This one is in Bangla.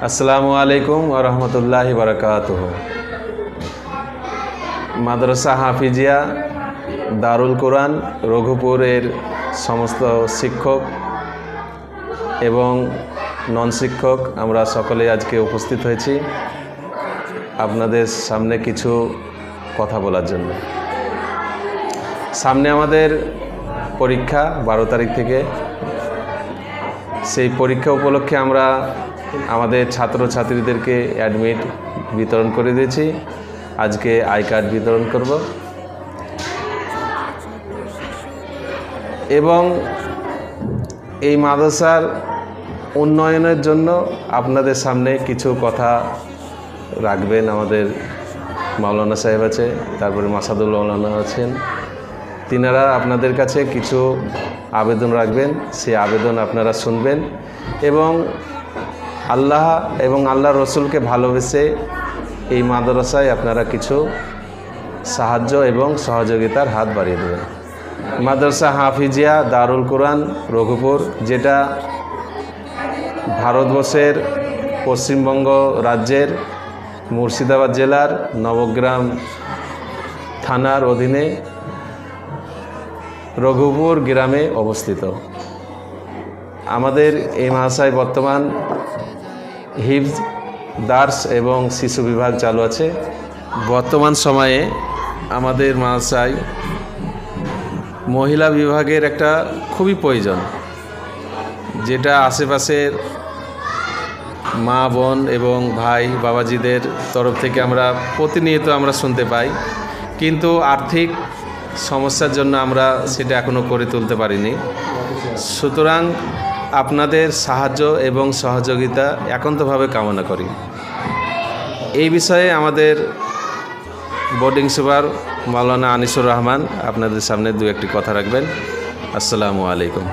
আসসালামু আলাইকুম ওয়া রাহমাতুল্লাহি ওয়া বারাকাতুহু। মাদ্রাসা হাফিজিয়া দারুল কোরআন রঘুপুরের সমস্ত শিক্ষক এবং নন শিক্ষক আমরা সকলে আজকে উপস্থিত হয়েছি আপনাদের সামনে কিছু কথা বলার জন্য। সামনে আমাদের পরীক্ষা 12 তারিখ থেকে। সেই পরীক্ষা উপলক্ষে আমরা আমাদের ছাত্রছাত্রীদেরকে অ্যাডমিট বিতরণ করে দিয়েছি। আজকে আই কার্ড বিতরণ করব এবং এই মাদ্রাসার উন্নয়নের জন্য আপনাদের সামনে কিছু কথা রাখবেন। আমাদের মাওলানা সাহেব আছে, তারপরে মাসাদুল মাওলানা আছেন, তিনারা আপনাদের কাছে কিছু আবেদন রাখবেন। সেই আবেদন আপনারা শুনবেন এবং আল্লাহ এবং আল্লাহ রসুলকে ভালোবেসে এই মাদ্রাসায় আপনারা কিছু সাহায্য এবং সহযোগিতার হাত বাড়িয়ে দেবেন। মাদ্রাসা হাফিজিয়া দারুল কোরআন রঘুপুর, যেটা ভারতবর্ষের পশ্চিমবঙ্গ রাজ্যের মুর্শিদাবাদ জেলার নবগ্রাম থানার অধীনে রঘুপুর গ্রামে অবস্থিত। আমাদের এই মাদ্রাসায় বর্তমান হিফজ, দার্স এবং শিশু বিভাগ চালু আছে। বর্তমান সময়ে আমাদের মাদ্রাসায় মহিলা বিভাগের একটা খুবই প্রয়োজন, যেটা আশেপাশের মা বোন এবং ভাই বাবাজিদের তরফ থেকে আমরা প্রতিনিয়ত শুনতে পাই, কিন্তু আর্থিক সমস্যার জন্য আমরা সেটা এখনও করে তুলতে পারিনি। সুতরাং আপনাদের সাহায্য এবং সহযোগিতা একান্তভাবে কামনা করি। এই বিষয়ে আমাদের বোর্ডিং সুপার মাওলানা আনিসুর রহমান আপনাদের সামনে দু একটি কথা রাখবেন। আসসালামু আলাইকুম।